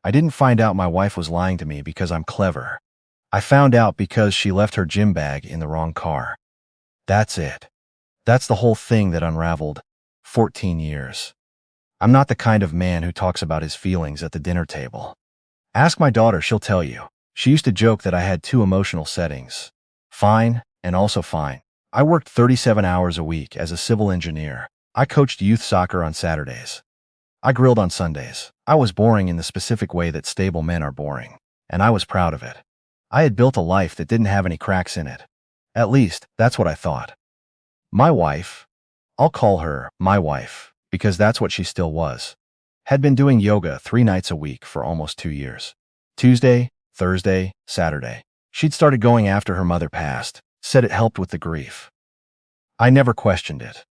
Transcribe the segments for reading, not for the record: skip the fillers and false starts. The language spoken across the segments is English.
I didn't find out my wife was lying to me because I'm clever. I found out because she left her gym bag in the wrong car. That's it. That's the whole thing that unraveled. 14 years. I'm not the kind of man who talks about his feelings at the dinner table. Ask my daughter, she'll tell you. She used to joke that I had two emotional settings. Fine, and also fine. I worked 37 hours a week as a civil engineer. I coached youth soccer on Saturdays. I grilled on Sundays. I was boring in the specific way that stable men are boring, and I was proud of it. I had built a life that didn't have any cracks in it. At least, that's what I thought. My wife, I'll call her my wife, because that's what she still was, had been doing yoga 3 nights a week for almost 2 years. Tuesday, Thursday, Saturday. She'd started going after her mother passed, said it helped with the grief. I never questioned it.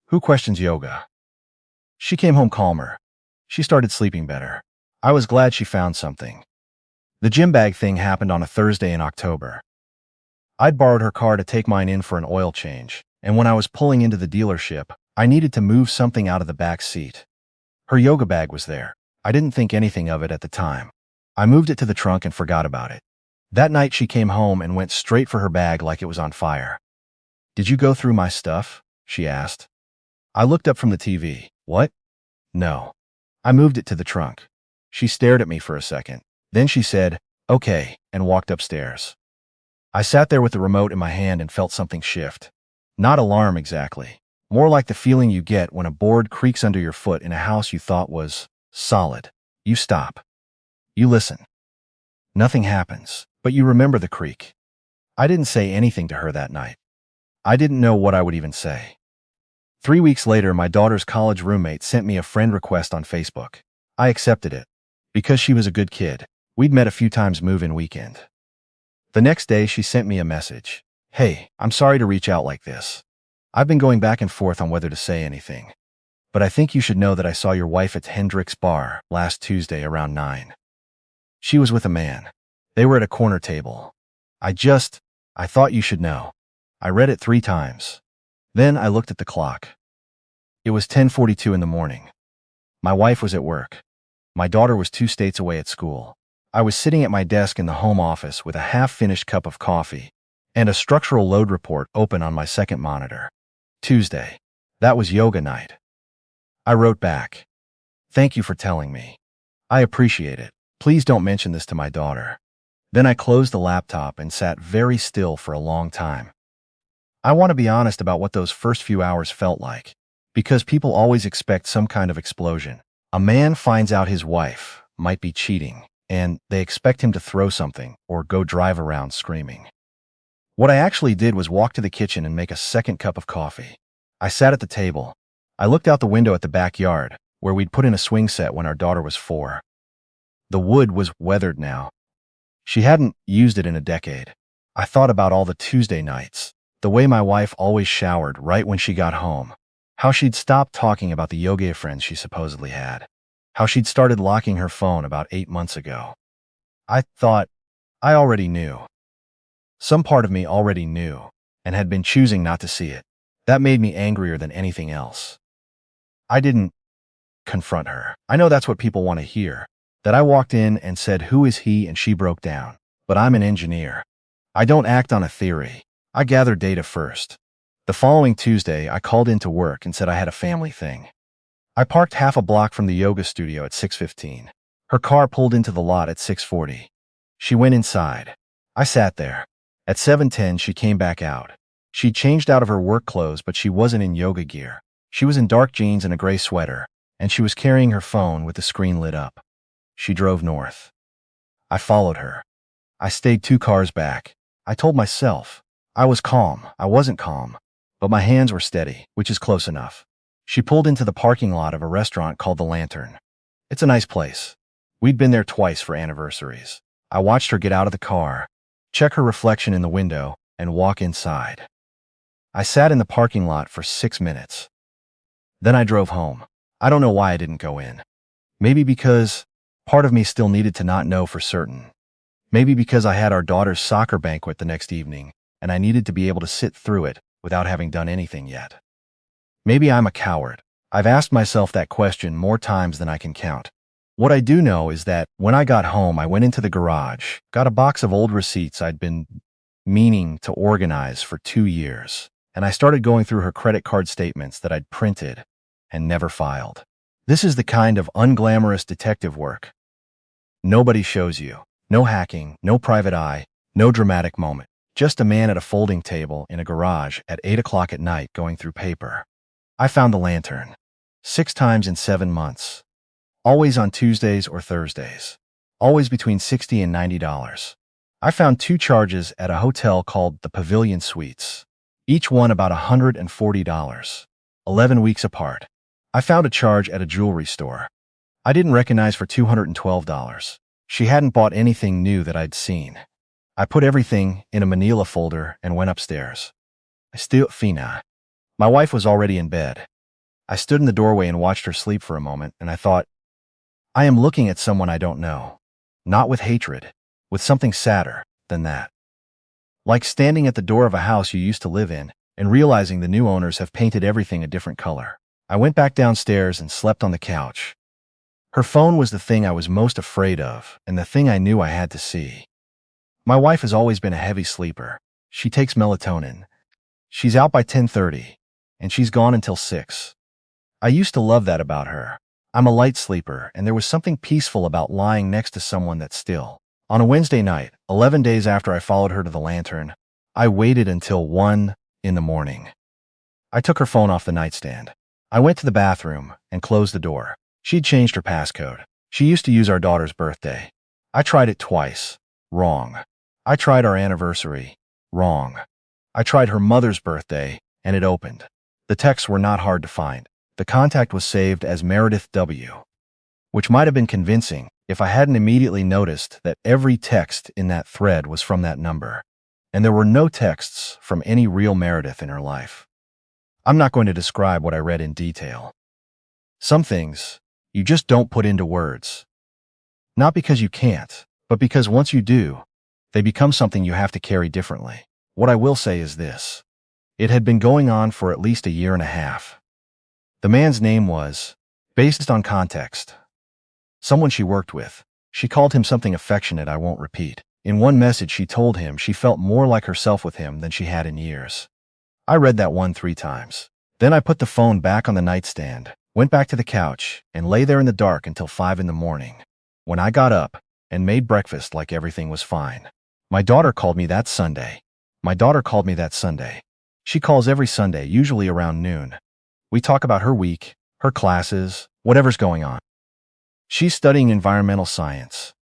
Who questions yoga? She came home calmer. She started sleeping better. I was glad she found something. The gym bag thing happened on a Thursday in October. I'd borrowed her car to take mine in for an oil change, and when I was pulling into the dealership, I needed to move something out of the back seat. Her yoga bag was there. I didn't think anything of it at the time. I moved it to the trunk and forgot about it. That night she came home and went straight for her bag like it was on fire. "Did you go through my stuff?" she asked. I looked up from the TV. "What?" "No. I moved it to the trunk." She stared at me for a second. Then she said, "Okay," and walked upstairs. I sat there with the remote in my hand and felt something shift. Not alarm exactly. More like the feeling you get when a board creaks under your foot in a house you thought was solid. You stop. You listen. Nothing happens, but you remember the creak. I didn't say anything to her that night. I didn't know what I would even say. 3 weeks later, my daughter's college roommate sent me a friend request on Facebook. I accepted it. Because she was a good kid. We'd met a few times move-in weekend. The next day, she sent me a message. "Hey, I'm sorry to reach out like this. I've been going back and forth on whether to say anything. But I think you should know that I saw your wife at Hendrick's bar last Tuesday around 9. She was with a man. They were at a corner table. I thought you should know." I read it 3 times. Then I looked at the clock. It was 10:42 in the morning. My wife was at work. My daughter was 2 states away at school. I was sitting at my desk in the home office with a half-finished cup of coffee and a structural load report open on my second monitor. Tuesday. That was yoga night. I wrote back. "Thank you for telling me. I appreciate it. Please don't mention this to my daughter." Then I closed the laptop and sat very still for a long time. I want to be honest about what those first few hours felt like, because people always expect some kind of explosion. A man finds out his wife might be cheating, and they expect him to throw something or go drive around screaming. What I actually did was walk to the kitchen and make a second cup of coffee. I sat at the table. I looked out the window at the backyard, where we'd put in a swing set when our daughter was 4. The wood was weathered now. She hadn't used it in a decade. I thought about all the Tuesday nights, the way my wife always showered right when she got home, how she'd stopped talking about the yoga friends she supposedly had, how she'd started locking her phone about 8 months ago. I thought I already knew. Some part of me already knew and had been choosing not to see it. That made me angrier than anything else. I didn't confront her. I know that's what people want to hear, that I walked in and said, "Who is he?" and she broke down. But I'm an engineer. I don't act on a theory. I gather data first. The following Tuesday, I called into work and said I had a family thing. I parked half a block from the yoga studio at 6:15. Her car pulled into the lot at 6:40. She went inside. I sat there. At 7:10, she came back out. She'd changed out of her work clothes, but she wasn't in yoga gear. She was in dark jeans and a gray sweater, and she was carrying her phone with the screen lit up. She drove north. I followed her. I stayed 2 cars back. I told myself I was calm. I wasn't calm, but my hands were steady, which is close enough. She pulled into the parking lot of a restaurant called The Lantern. It's a nice place. We'd been there twice for anniversaries. I watched her get out of the car, check her reflection in the window, and walk inside. I sat in the parking lot for 6 minutes. Then I drove home. I don't know why I didn't go in. Maybe because part of me still needed to not know for certain. Maybe because I had our daughter's soccer banquet the next evening, and I needed to be able to sit through it without having done anything yet. Maybe I'm a coward. I've asked myself that question more times than I can count. What I do know is that when I got home, I went into the garage, got a box of old receipts I'd been meaning to organize for 2 years, and I started going through her credit card statements that I'd printed and never filed. This is the kind of unglamorous detective work nobody shows you. No hacking, no private eye, no dramatic moment. Just a man at a folding table in a garage at 8 o'clock at night going through paper. I found the lantern 6 times in 7 months. Always on Tuesdays or Thursdays. Always between $60 and $90. I found 2 charges at a hotel called the Pavilion Suites. Each one about $140. 11 weeks apart. I found a charge at a jewelry store. I didn't recognize for $212. She hadn't bought anything new that I'd seen. I put everything in a manila folder and went upstairs. Fina. My wife was already in bed. I stood in the doorway and watched her sleep for a moment, and I thought, I am looking at someone I don't know. Not with hatred, with something sadder than that. Like standing at the door of a house you used to live in and realizing the new owners have painted everything a different color. I went back downstairs and slept on the couch. Her phone was the thing I was most afraid of and the thing I knew I had to see. My wife has always been a heavy sleeper. She takes melatonin. She's out by 10:30, and she's gone until 6. I used to love that about her. I'm a light sleeper, and there was something peaceful about lying next to someone that's still. On a Wednesday night, 11 days after I followed her to the lantern, I waited until 1 in the morning. I took her phone off the nightstand. I went to the bathroom and closed the door. She'd changed her passcode. She used to use our daughter's birthday. I tried it twice. Wrong. I tried our anniversary. Wrong. I tried her mother's birthday, and it opened. The texts were not hard to find. The contact was saved as Meredith W., which might have been convincing if I hadn't immediately noticed that every text in that thread was from that number, and there were no texts from any real Meredith in her life. I'm not going to describe what I read in detail. Some things you just don't put into words. Not because you can't, but because once you do, they become something you have to carry differently. What I will say is this. It had been going on for at least a year and a half. The man's name was, based on context, someone she worked with. She called him something affectionate I won't repeat. In one message she told him she felt more like herself with him than she had in years. I read that one 3 times. Then I put the phone back on the nightstand, went back to the couch, and lay there in the dark until 5 in the morning, when I got up and made breakfast like everything was fine. My daughter called me that Sunday. She calls every Sunday, usually around noon. We talk about her week, her classes, whatever's going on. She's studying environmental science,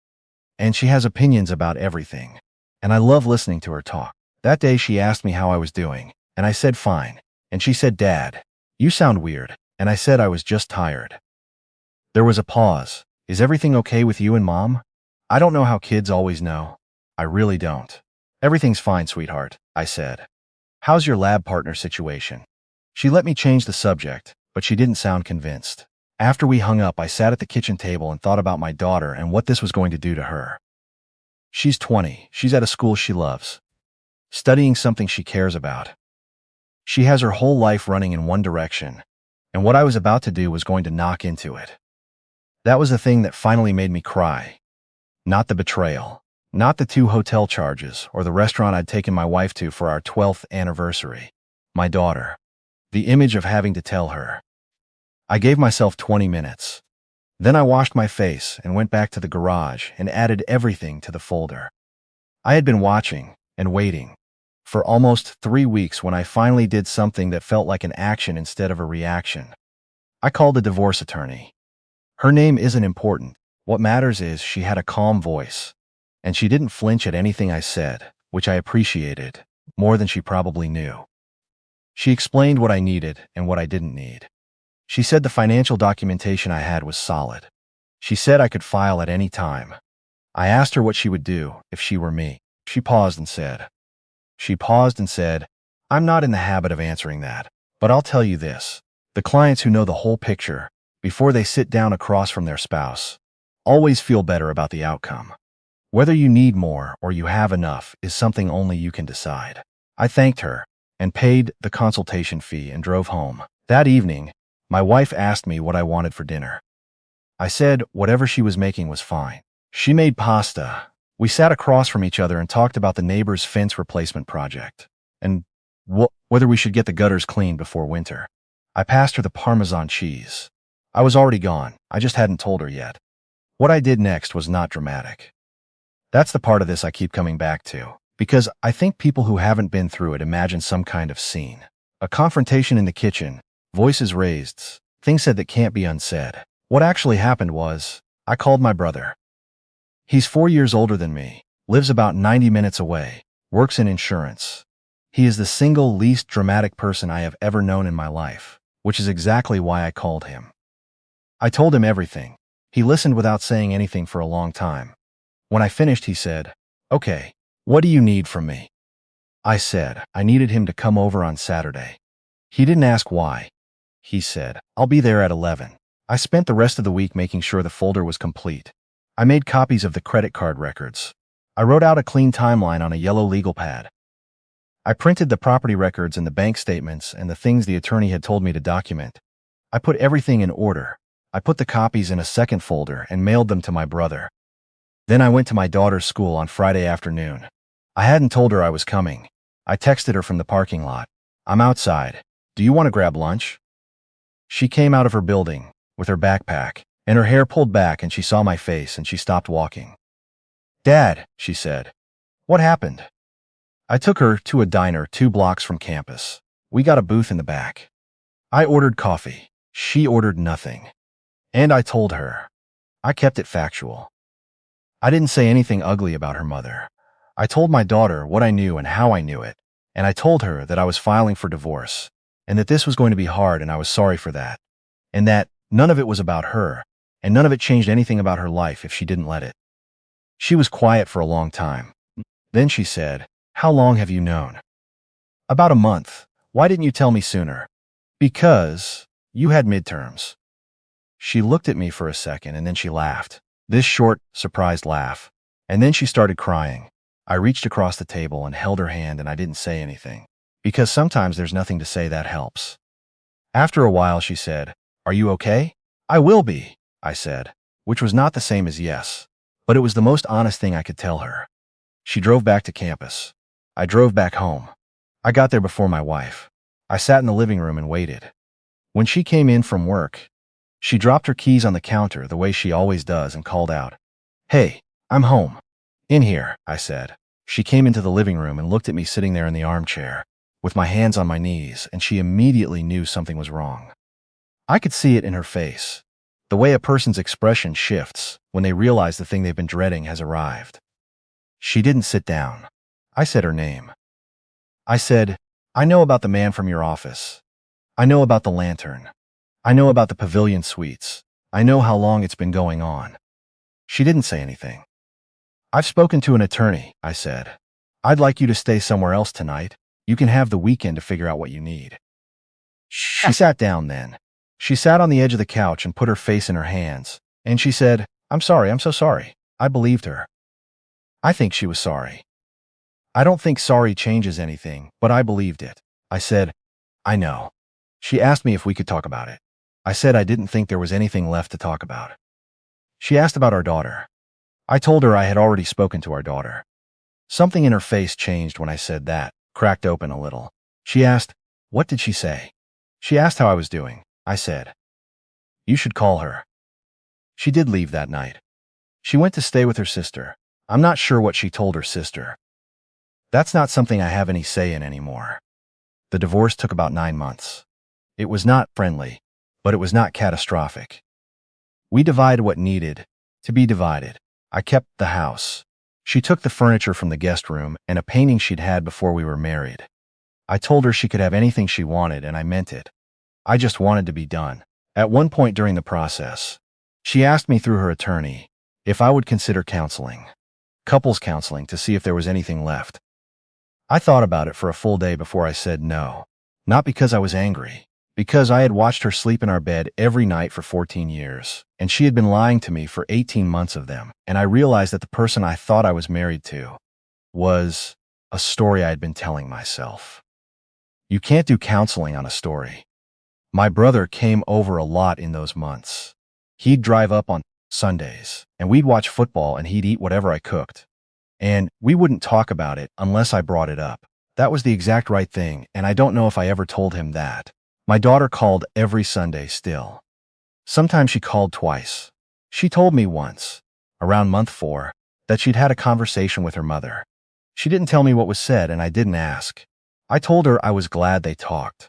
and she has opinions about everything, and I love listening to her talk. That day she asked me how I was doing, and I said fine, and she said, Dad, you sound weird, and I said I was just tired. There was a pause. Is everything okay with you and Mom? I don't know how kids always know. I really don't. Everything's fine, sweetheart, I said. How's your lab partner situation? She let me change the subject, but she didn't sound convinced. After we hung up, I sat at the kitchen table and thought about my daughter and what this was going to do to her. She's 20. She's at a school she loves, studying something she cares about. She has her whole life running in one direction, and what I was about to do was going to knock into it. That was the thing that finally made me cry. Not the betrayal, not the 2 hotel charges or the restaurant I'd taken my wife to for our 12th anniversary. My daughter. The image of having to tell her. I gave myself 20 minutes. Then I washed my face and went back to the garage and added everything to the folder. I had been watching and waiting for almost 3 weeks when I finally did something that felt like an action instead of a reaction. I called a divorce attorney. Her name isn't important. What matters is she had a calm voice, and she didn't flinch at anything I said, which I appreciated more than she probably knew. She explained what I needed and what I didn't need. She said the financial documentation I had was solid. She said I could file at any time. I asked her what she would do if she were me. She paused and said, I'm not in the habit of answering that, but I'll tell you this. The clients who know the whole picture before they sit down across from their spouse always feel better about the outcome. Whether you need more or you have enough is something only you can decide. I thanked her and paid the consultation fee and drove home. That evening, my wife asked me what I wanted for dinner. I said whatever she was making was fine. She made pasta. We sat across from each other and talked about the neighbor's fence replacement project and whether we should get the gutters cleaned before winter. I passed her the Parmesan cheese. I was already gone. I just hadn't told her yet. What I did next was not dramatic. That's the part of this I keep coming back to, because I think people who haven't been through it imagine some kind of scene. A confrontation in the kitchen, voices raised, things said that can't be unsaid. What actually happened was, I called my brother. He's 4 years older than me, lives about 90 minutes away, works in insurance. He is the single least dramatic person I have ever known in my life, which is exactly why I called him. I told him everything. He listened without saying anything for a long time. When I finished, he said, "Okay, what do you need from me?" I said I needed him to come over on Saturday. He didn't ask why. He said, "I'll be there at 11. I spent the rest of the week making sure the folder was complete. I made copies of the credit card records. I wrote out a clean timeline on a yellow legal pad. I printed the property records and the bank statements and the things the attorney had told me to document. I put everything in order. I put the copies in a second folder and mailed them to my brother. Then I went to my daughter's school on Friday afternoon. I hadn't told her I was coming. I texted her from the parking lot. "I'm outside. Do you want to grab lunch?" She came out of her building with her backpack and her hair pulled back, and she saw my face and she stopped walking. "Dad," she said, "what happened?" I took her to a diner 2 blocks from campus. We got a booth in the back. I ordered coffee. She ordered nothing. And I told her. I kept it factual. I didn't say anything ugly about her mother. I told my daughter what I knew and how I knew it, and I told her that I was filing for divorce, and that this was going to be hard and I was sorry for that, and that none of it was about her, and none of it changed anything about her life if she didn't let it. She was quiet for a long time. Then she said, "How long have you known?" "About a month. Why didn't you tell me sooner?" "Because you had midterms." She looked at me for a second and then she laughed. This short, surprised laugh. And then she started crying. I reached across the table and held her hand and I didn't say anything. Because sometimes there's nothing to say that helps. After a while she said, "Are you okay?" "I will be," I said, which was not the same as yes. But it was the most honest thing I could tell her. She drove back to campus. I drove back home. I got there before my wife. I sat in the living room and waited. When she came in from work, she dropped her keys on the counter the way she always does and called out, "Hey, I'm home." "In here," I said. She came into the living room and looked at me sitting there in the armchair, with my hands on my knees, and she immediately knew something was wrong. I could see it in her face, the way a person's expression shifts when they realize the thing they've been dreading has arrived. She didn't sit down. I said her name. I said, "I know about the man from your office. I know about the lantern. I know about the pavilion suites. I know how long it's been going on." She didn't say anything. "I've spoken to an attorney," I said. "I'd like you to stay somewhere else tonight. You can have the weekend to figure out what you need." She sat down then. She sat on the edge of the couch and put her face in her hands, and she said, "I'm sorry, I'm so sorry." I believed her. I think she was sorry. I don't think sorry changes anything, but I believed it. I said, "I know." She asked me if we could talk about it. I said I didn't think there was anything left to talk about. She asked about our daughter. I told her I had already spoken to our daughter. Something in her face changed when I said that, cracked open a little. She asked, "What did she say?" She asked how I was doing. I said, "You should call her." She did leave that night. She went to stay with her sister. I'm not sure what she told her sister. That's not something I have any say in anymore. The divorce took about 9 months. It was not friendly, but it was not catastrophic. We divided what needed to be divided. I kept the house. She took the furniture from the guest room and a painting she'd had before we were married. I told her she could have anything she wanted, and I meant it. I just wanted to be done. At one point during the process, she asked me through her attorney if I would consider counseling, couples counseling, to see if there was anything left. I thought about it for a full day before I said no. Not because I was angry, because I had watched her sleep in our bed every night for 14 years, and she had been lying to me for 18 months of them, and I realized that the person I thought I was married to was a story I had been telling myself. You can't do counseling on a story. My brother came over a lot in those months. He'd drive up on Sundays, and we'd watch football and he'd eat whatever I cooked. And we wouldn't talk about it unless I brought it up. That was the exact right thing, and I don't know if I ever told him that. My daughter called every Sunday still. Sometimes she called twice. She told me once, around month 4, that she'd had a conversation with her mother. She didn't tell me what was said, and I didn't ask. I told her I was glad they talked.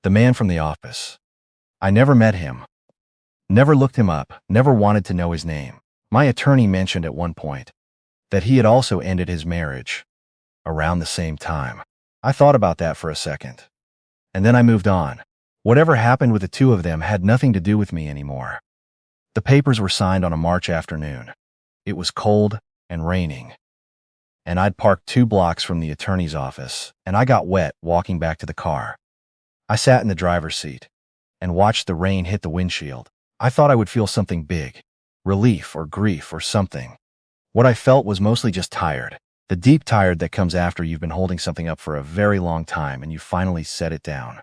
The man from the office. I never met him. Never looked him up, never wanted to know his name. My attorney mentioned at one point that he had also ended his marriage around the same time. I thought about that for a second. And then I moved on. Whatever happened with the two of them had nothing to do with me anymore. The papers were signed on a March afternoon. It was cold and raining. And I'd parked 2 blocks from the attorney's office, and I got wet walking back to the car. I sat in the driver's seat and watched the rain hit the windshield. I thought I would feel something big, relief or grief or something. What I felt was mostly just tired. The deep tired that comes after you've been holding something up for a very long time and you finally set it down.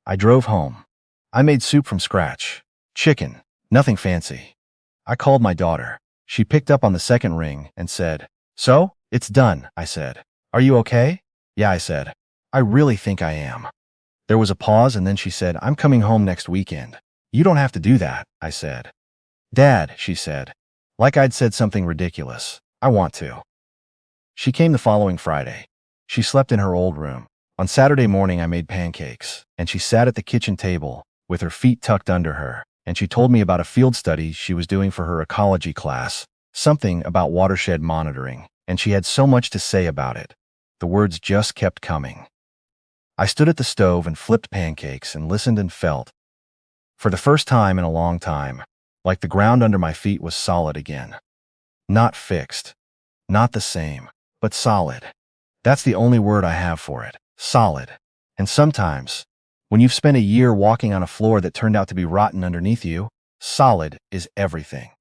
I drove home. I made soup from scratch. Chicken. Nothing fancy. I called my daughter. She picked up on the second ring and said, "So, it's done," I said. "Are you okay?" "Yeah," I said. "I really think I am." There was a pause and then she said, "I'm coming home next weekend." "You don't have to do that," I said. "Dad," she said, like I'd said something ridiculous. "I want to." She came the following Friday. She slept in her old room. On Saturday morning I made pancakes, and she sat at the kitchen table with her feet tucked under her, and she told me about a field study she was doing for her ecology class, something about watershed monitoring, and she had so much to say about it. The words just kept coming. I stood at the stove and flipped pancakes and listened and felt, for the first time in a long time, like the ground under my feet was solid again. Not fixed, not the same, but solid. That's the only word I have for it, solid. And sometimes, when you've spent a year walking on a floor that turned out to be rotten underneath you, solid is everything.